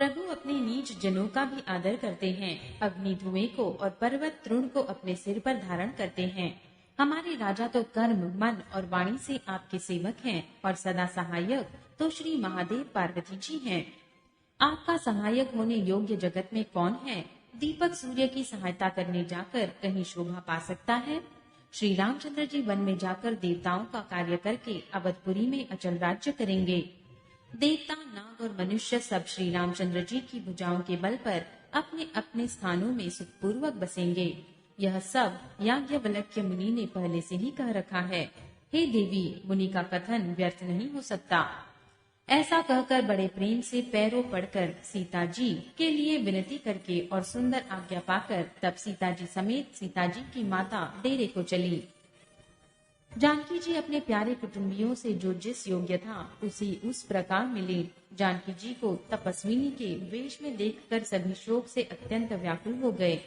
प्रभु अपने नीच जनों का भी आदर करते हैं। अग्नि धुएं को और पर्वत तृण को अपने सिर पर धारण करते हैं। हमारे राजा तो कर्म, मन और वाणी से आपके सेवक हैं और सदा सहायक तो श्री महादेव पार्वती जी हैं। आपका सहायक होने योग्य जगत में कौन है? दीपक सूर्य की सहायता करने जाकर कहीं शोभा पा सकता है? श्री रामचंद्र जी वन में जाकर देवताओं का कार्य करके अवधपुरी में अचल राज्य करेंगे। देवता, नाग और मनुष्य सब श्री रामचंद्र जी की भुजाओं के बल पर अपने अपने स्थानों में सुखपूर्वक बसेंगे। यह सब याज्ञवल्क्य मुनि ने पहले से ही कह रखा है। हे देवी, मुनि का कथन व्यर्थ नहीं हो सकता। ऐसा कहकर बड़े प्रेम से पैरों पड़कर सीता जी के लिए विनती करके और सुंदर आज्ञा पाकर तब सीता जी समेत सीता जी की माता डेरे को चली। जानकी जी अपने प्यारे कुटुंबियों से जो जिस योग्य था उसी उस प्रकार मिली। जानकी जी को तपस्विनी के वेश में देखकर सभी शोक से अत्यंत व्याकुल हो गए।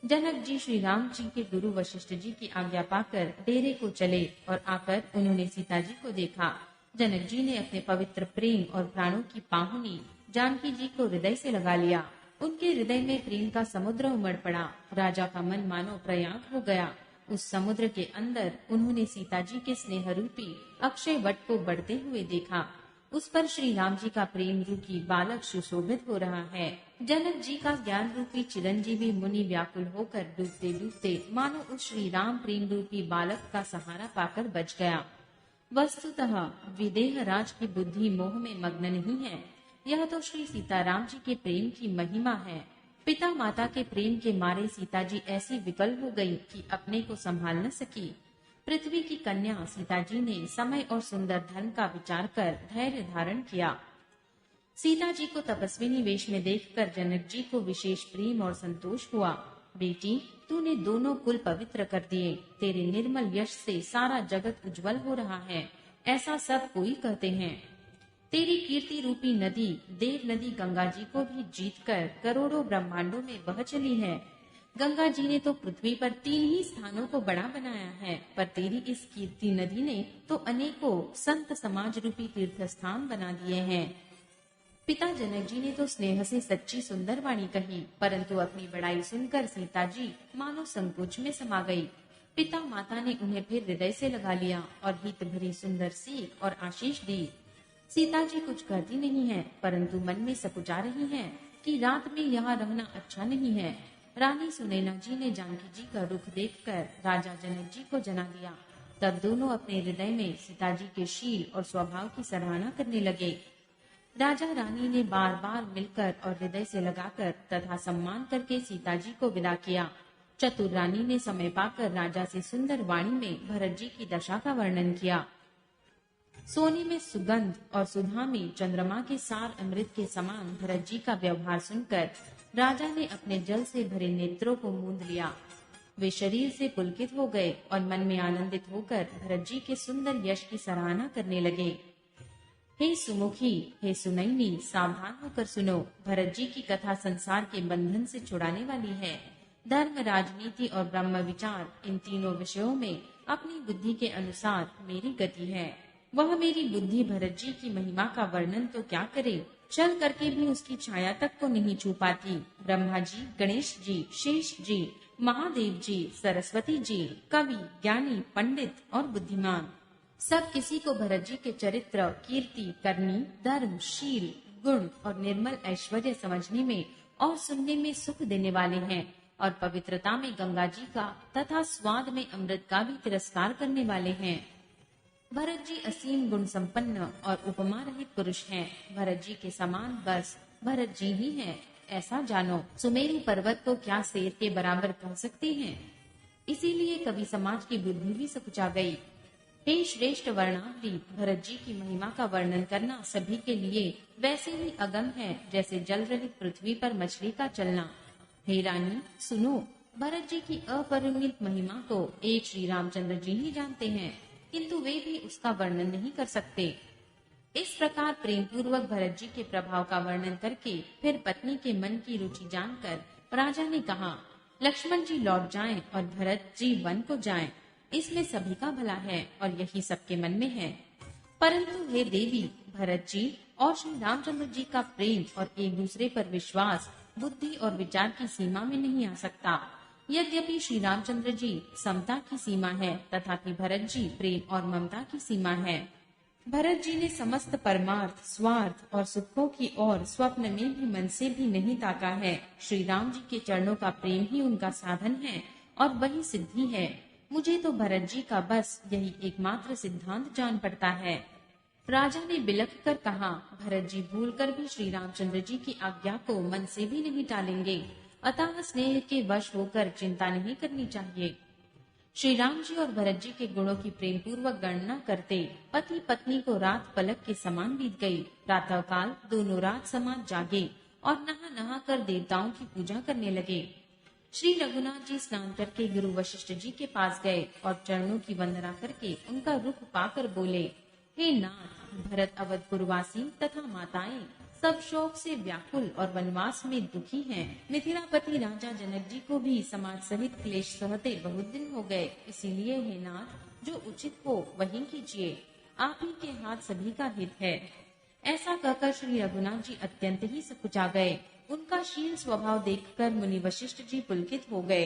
जनक जी श्री राम जी के गुरु वशिष्ठ जी की आज्ञा पाकर डेरे को चले और आकर उन्होंने सीता जी को देखा। जनक जी ने अपने पवित्र प्रेम और प्राणों की पाहुनी जानकी जी को हृदय से लगा लिया। उनके हृदय में प्रेम का समुद्र उमड़ पड़ा। राजा का मन मानो प्रयाग हो गया। उस समुद्र के अंदर उन्होंने सीता जी के स्नेह रूपी अक्षय वट को बढ़ते हुए देखा। उस पर श्री राम जी का प्रेम रूपी बालक सुशोभित हो रहा है। जनक जी का ज्ञान रूपी चिरंजीवी मुनि व्याकुल होकर डूबते डूबते मानो उस श्री राम प्रेम रूपी बालक का सहारा पाकर बच गया। वस्तुतः विदेह राज की बुद्धि मोह में मग्न नहीं है। यह तो श्री सीताराम जी के प्रेम की महिमा है। पिता माता के प्रेम के मारे सीता जी ऐसी विकल हो गई कि अपने को संभाल न सकी। पृथ्वी की कन्या सीता जी ने समय और सुंदर धन का विचार कर धैर्य धारण किया। सीता जी को तपस्विनी वेश में देखकर जनक जी को विशेष प्रेम और संतोष हुआ। बेटी, तूने दोनों कुल पवित्र कर दिए। तेरे निर्मल यश से सारा जगत उज्जवल हो रहा है, ऐसा सब कोई कहते हैं। तेरी कीर्ति रूपी नदी देव नदी गंगा जी को भी जीतकर करोड़ों ब्रह्मांडों में बह चली है। गंगा जी ने तो पृथ्वी पर 3 ही स्थानों को बड़ा बनाया है, पर तेरी इस कीर्ति नदी ने तो अनेकों संत समाज रूपी तीर्थ स्थान बना दिए हैं। पिता जनक जी ने तो स्नेह से सच्ची सुंदर वाणी कही, परंतु अपनी बड़ाई सुनकर सीता जी मानो संकोच में समा गई। पिता माता ने उन्हें फिर हृदय से लगा लिया और हित भरी सुंदर सीख और आशीष दी। सीता जी कुछ कहती नहीं है, परंतु मन में सकुचा रही हैं कि रात में यहाँ रहना अच्छा नहीं है। रानी सुनैना जी ने जानकी जी का रुख देखकर राजा जनक जी को जना दिया। तब दोनों अपने हृदय में सीता जी के शील और स्वभाव की सराहना करने लगे। राजा रानी ने बार बार मिलकर और हृदय से लगाकर तथा सम्मान करके सीता जी को विदा किया। चतुर रानी ने समय पाकर राजा से सुंदर वाणी में भरत जी की दशा का वर्णन किया। सोने में सुगंध और सुधा में चंद्रमा के सार अमृत के समान भरत जी का व्यवहार सुनकर राजा ने अपने जल से भरे नेत्रों को मूंद लिया। वे शरीर से पुलकित हो गए और मन में आनंदित होकर भरत जी के सुंदर यश की सराहना करने लगे। हे सुमुखी, हे सुनैनी, सावधान होकर सुनो। भरत जी की कथा संसार के बंधन से छुड़ाने वाली है। धर्म, राजनीति और ब्रह्म विचार, इन तीनों विषयों में अपनी बुद्धि के अनुसार मेरी गति है। वह मेरी बुद्धि भरत जी की महिमा का वर्णन तो क्या करे, चल करके भी उसकी छाया तक को नहीं छू पाती। ब्रह्मा जी, गणेश जी, शेष जी, महादेव जी, सरस्वती जी, कवि, ज्ञानी, पंडित और बुद्धिमान सब किसी को भरत जी के चरित्र, कीर्ति, करनी, धर्म, शील, गुण और निर्मल ऐश्वर्य समझने में और सुनने में सुख देने वाले हैं और पवित्रता में गंगा जी का तथा स्वाद में अमृत का भी तिरस्कार करने वाले हैं। भरत जी असीम गुण संपन्न और उपमा रहित पुरुष हैं। भरत जी के समान बस भरत जी ही हैं, ऐसा जानो। सुमेरु पर्वत को क्या शेर के बराबर कह सकते हैं? इसीलिए कवि समाज की बुद्धि भी सकुचा गई। हे श्रेष्ठ वर्णावली, भरत जी की महिमा का वर्णन करना सभी के लिए वैसे ही अगम है जैसे जल रहित पृथ्वी पर मछली का चलना। हे रानी सुनो, भरत जी की अपरिमित महिमा को एक श्री रामचंद्र जी ही जानते हैं, किंतु वे भी उसका वर्णन नहीं कर सकते। इस प्रकार प्रेम पूर्वक भरत जी के प्रभाव का वर्णन करके फिर पत्नी के मन की रुचि जानकर राजा ने कहा, लक्ष्मण जी लौट जाएं और भरत जी वन को जाएं। इसमें सभी का भला है और यही सबके मन में है। परंतु हे देवी, भरत जी और श्री रामचंद्र जी का प्रेम और एक दूसरे पर विश्वास बुद्धि और विचार की सीमा में नहीं आ सकता। यद्यपि श्री रामचंद्र जी समता की सीमा है, तथापि भरत जी प्रेम और ममता की सीमा है। भरत जी ने समस्त परमार्थ, स्वार्थ और सुखों की ओर स्वप्न में भी मन से भी नहीं ताका है। श्री राम जी के चरणों का प्रेम ही उनका साधन है और वही सिद्धि है। मुझे तो भरत जी का बस यही एकमात्र सिद्धांत जान पड़ता है। राजा ने बिलख कर कहा, भरत जी भूलकर भी श्री रामचंद्र जी की आज्ञा को मन से भी नहीं टालेंगे, अतः स्नेह के वश होकर चिंता नहीं करनी चाहिए। श्री राम जी और भरत जी के गुणों की प्रेम पूर्वक गणना करते पति पत्नी को रात पलक के समान बीत गई। प्रातः काल दोनों रात समान जागे और नहा नहा कर देवताओं की पूजा करने लगे। श्री रघुनाथ जी स्नान करके गुरु वशिष्ठ जी के पास गए और चरणों की वंदना करके उनका रुख पाकर बोले, हे नाथ, भरत अवधपुरवासी तथा माताएं सब शोक से व्याकुल और वनवास में दुखी हैं। मिथिलापति राजा जनक जी को भी समाज सहित क्लेश सहते बहुत दिन हो गए। इसीलिए हे नाथ, जो उचित हो वही कीजिए, आप ही के हाथ सभी का हित है। ऐसा कहकर श्री रघुनाथ जी अत्यंत ही सकुचा गए। उनका शील स्वभाव देखकर मुनि वशिष्ठ जी पुलकित हो गए।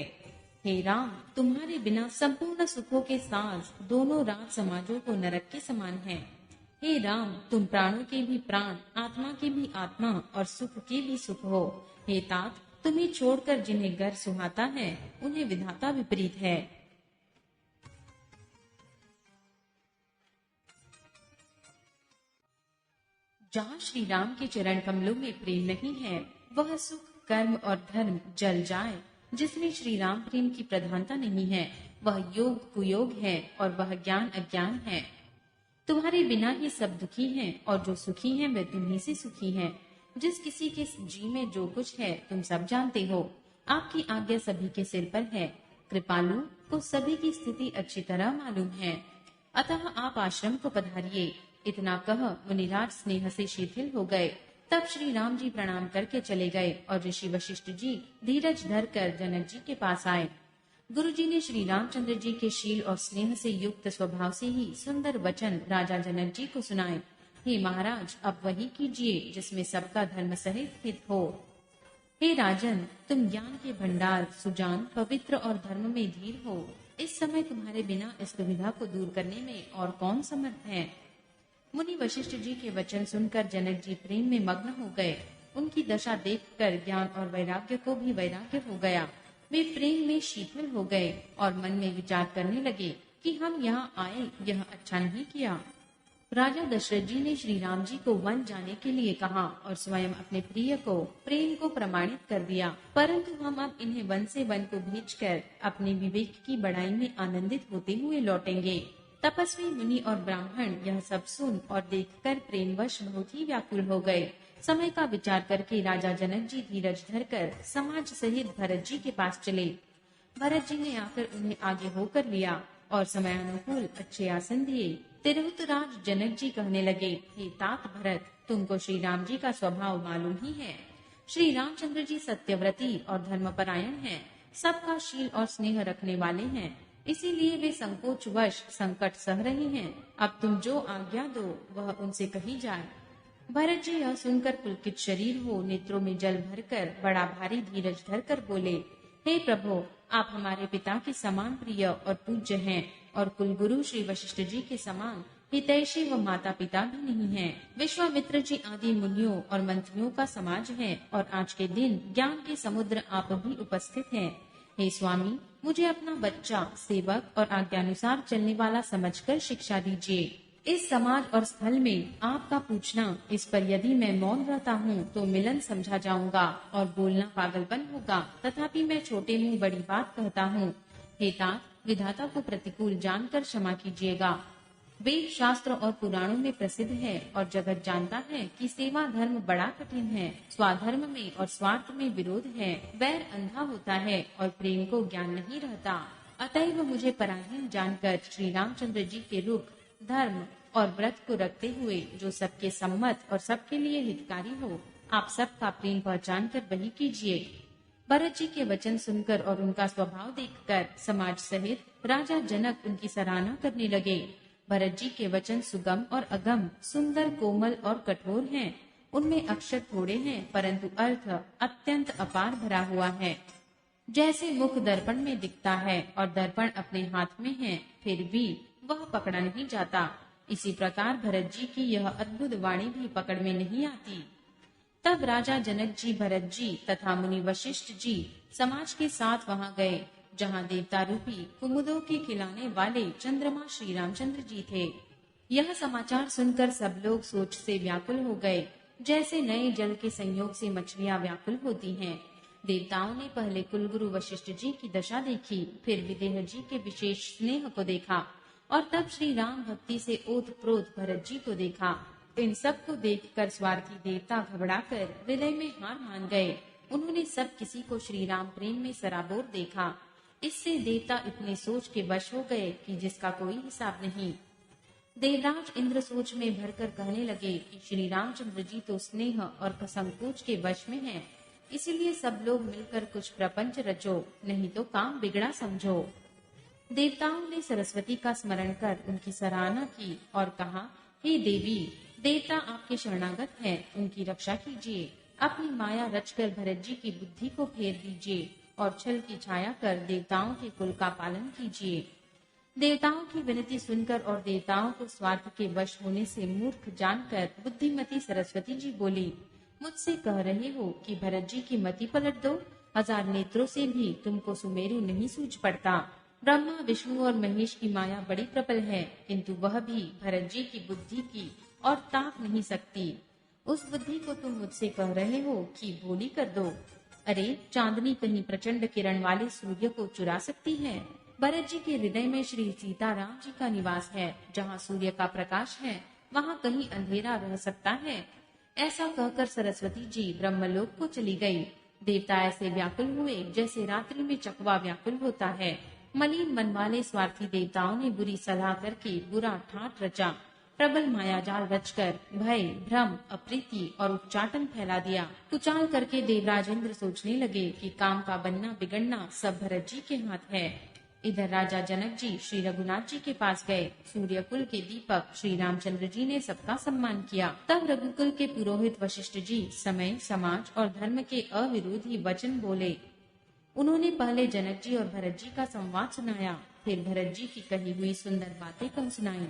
हे राम, तुम्हारे बिना संपूर्ण सुखों के साज दोनों राज समाजों को नरक के समान हैं। हे राम, तुम प्राणों के भी प्राण, आत्मा के भी आत्मा और सुख के भी सुख हो। हे तात, तुम्हें छोड़कर जिन्हें घर सुहाता है उन्हें विधाता विपरीत है। जहाँ श्री राम के चरण कमलों में प्रेम नहीं है, वह सुख, कर्म और धर्म जल जाए। जिसमें श्री राम प्रेम की प्रधानता नहीं है, वह योग कुयोग है और वह ज्ञान अज्ञान है। तुम्हारे बिना ही सब दुखी हैं और जो सुखी हैं वे तुम्ही से सुखी हैं। जिस किसी के जी में जो कुछ है तुम सब जानते हो। आपकी आज्ञा सभी के सिर पर है। कृपालु को सभी की स्थिति अच्छी तरह मालूम है, अतः आप आश्रम को पधारिए। इतना कह मुनिराज स्नेह से शिथिल हो गए। तब श्री राम जी प्रणाम करके चले गए और ऋषि वशिष्ठ जी धीरज धर कर जनक जी के पास आए। गुरु जी ने श्री रामचंद्र जी के शील और स्नेह से युक्त स्वभाव से ही सुंदर वचन राजा जनक जी को सुनाए। हे महाराज, अब वही कीजिए जिसमें सबका धर्म सहित हित हो। हे राजन, तुम ज्ञान के भंडार, सुजान, पवित्र और धर्म में धीर हो। इस समय तुम्हारे बिना इस दुविधा को दूर करने में और कौन समर्थ है। मुनि वशिष्ठ जी के वचन सुनकर जनक जी प्रेम में मग्न हो गए। उनकी दशा देखकर ज्ञान और वैराग्य को भी वैराग्य हो गया। वे प्रेम में शीतल हो गए और मन में विचार करने लगे कि हम यहाँ आए, यह अच्छा नहीं किया। राजा दशरथ जी ने श्री राम जी को वन जाने के लिए कहा और स्वयं अपने प्रिय को प्रेम को प्रमाणित कर दिया। परंतु हम अब इन्हें वन से वन को भेजकर अपने विवेक की बढ़ाई में आनंदित होते हुए लौटेंगे। तपस्वी मुनि और ब्राह्मण यह सब सुन और देखकर प्रेमवश बहुत ही व्याकुल हो गए। समय का विचार करके राजा जनक जी धीरज धरकर समाज सहित भरत जी के पास चले। भरत जी ने आकर उन्हें आगे होकर लिया और समयानुकूल अच्छे आसन दिए। तिरहुत राज जनक जी कहने लगे, हे तात भरत, तुमको श्री राम जी का स्वभाव मालूम ही है। श्री रामचंद्र जी सत्यव्रती और धर्मपरायण हैं, सबका शील और स्नेह रखने वाले हैं। इसीलिए वे संकोचवश संकट सह रहे हैं। अब तुम जो आज्ञा दो वह उनसे कही जाए। भरत जी यह सुनकर पुलकित शरीर हो नेत्रों में जल भरकर बड़ा भारी धीरज धरकर बोले, हे प्रभु, आप हमारे पिता के समान प्रिय और पूज्य हैं और कुलगुरु श्री वशिष्ठ जी के समान हितैषी व माता पिता भी नहीं हैं। विश्वामित्र जी आदि मुनियों और मंत्रियों का समाज है और आज के दिन ज्ञान के समुद्र आप भी उपस्थित हैं। हे स्वामी, मुझे अपना बच्चा, सेवक और आज्ञानुसार चलने वाला समझकर शिक्षा दीजिए। इस समाज और स्थल में आपका पूछना, इस पर यदि मैं मौन रहता हूँ तो मिलन समझा जाऊंगा और बोलना पागलपन होगा। तथापि मैं छोटे मुंह बड़ी बात कहता हूँ। हे तात, विधाता को प्रतिकूल जानकर क्षमा कीजिएगा। वेद शास्त्र और पुराणों में प्रसिद्ध है और जगत जानता है कि सेवा धर्म बड़ा कठिन है। स्वाधर्म में और स्वार्थ में विरोध है। वैर अंधा होता है और प्रेम को ज्ञान नहीं रहता। अतएव मुझे पराधीन जानकर श्री रामचंद्र जी के रुख, धर्म और व्रत को रखते हुए जो सबके सम्मत और सबके लिए हितकारी हो, आप सबका प्रेम पहचान कर वही कीजिए। भरत जी के वचन सुनकर और उनका स्वभाव देखकर समाज सहित राजा जनक उनकी सराहना करने लगे। भरत जी के वचन सुगम और अगम, सुंदर, कोमल और कठोर हैं। उनमें अक्षर थोड़े हैं, परंतु अर्थ अत्यंत अपार भरा हुआ है। जैसे मुख दर्पण में दिखता है और दर्पण अपने हाथ में है, फिर भी वह पकड़ा नहीं जाता, इसी प्रकार भरत जी की यह अद्भुत वाणी भी पकड़ में नहीं आती। तब राजा जनक जी, भरत जी तथा मुनि वशिष्ठ जी समाज के साथ वहां गए, जहां देवता रूपी कुमुदों के खिलाने वाले चंद्रमा श्री रामचंद्र जी थे। यह समाचार सुनकर सब लोग सोच से व्याकुल हो गए, जैसे नए जल के संयोग से मछलियां व्याकुल होती हैं। देवताओं ने पहले कुलगुरु वशिष्ठ जी की दशा देखी, फिर विदेह जी के विशेष स्नेह को देखा और तब श्री राम भक्ति से ओतप्रोत भरत जी को देखा। इन सब को देखकर स्वार्थी देवता घबराकर हृदय में हार मान गए। उन्होंने सब किसी को श्री राम प्रेम में सराबोर देखा। इससे देवता इतने सोच के वश हो गए कि जिसका कोई हिसाब नहीं। देवराज इंद्र सोच में भरकर कहने लगे कि श्री रामचंद्र जी तो स्नेह और संकोच के वश में हैं, इसीलिए सब लोग मिलकर कुछ प्रपंच रचो, नहीं तो काम बिगड़ा समझो। देवताओं ने सरस्वती का स्मरण कर उनकी सराहना की और कहा, हे देवी, देवता आपके शरणागत हैं, उनकी रक्षा कीजिए। अपनी माया रचकर भरत जी की बुद्धि को फेर दीजिए और छल की छाया कर देवताओं के कुल का पालन कीजिए। देवताओं की विनती सुनकर और देवताओं को स्वार्थ के वश होने से मूर्ख जानकर बुद्धिमती सरस्वती जी बोली, मुझसे कह रहे हो कि भरत जी की मति पलट दो। 1000 नेत्रों से भी तुमको सुमेरु नहीं सूझ पड़ता। ब्रह्मा, विष्णु और महेश की माया बड़ी प्रबल है, किंतु वह भी भरत जी की बुद्धि की और ताक नहीं सकती। उस बुद्धि को तुम मुझसे कह रहे हो कि भोली कर दो। अरे, चांदनी कहीं प्रचंड किरण वाले सूर्य को चुरा सकती है? भरत जी के हृदय में श्री सीताराम जी का निवास है। जहाँ सूर्य का प्रकाश है, वहाँ कहीं अंधेरा रह सकता है? ऐसा कहकर सरस्वती जी ब्रह्मलोक को चली गई। देवता ऐसे व्याकुल हुए जैसे रात्रि में चकवा व्याकुल होता है। मलिन मन वाले स्वार्थी देवताओं ने बुरी सलाह करके बुरा ठाट रचा। प्रबल मायाजाल रचकर भय, भ्रम, अप्रीति और उच्चाटन फैला दिया। कुचाल करके देवराज इंद्र सोचने लगे कि काम का बनना बिगड़ना सब भरत जी के हाथ है। इधर राजा जनक जी श्री रघुनाथ जी के पास गए। सूर्य कुल के दीपक श्री रामचंद्र जी ने सबका सम्मान किया। तब रघुकुल के पुरोहित वशिष्ठ जी समय, समाज और धर्म के अविरोधी वचन बोले। उन्होंने पहले जनक जी और भरत जी का संवाद सुनाया, फिर भरत जी की कही हुई सुंदर बातें कह सुनाई।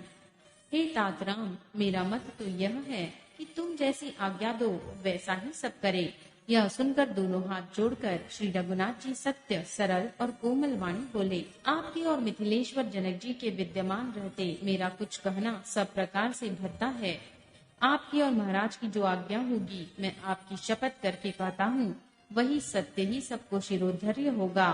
हे तात राम, मेरा मत तो यह है कि तुम जैसी आज्ञा दो वैसा ही सब करे। यह सुनकर दोनों हाथ जोड़कर श्री रघुनाथ जी सत्य, सरल और कोमल वाणी बोले, आपके और मिथिलेश्वर जनक जी के विद्यमान रहते मेरा कुछ कहना सब प्रकार से भद्दा है। आपकी और महाराज की जो आज्ञा होगी, मैं आपकी शपथ करके कहता हूँ, वही सत्य ही सबको शिरोधर्य होगा।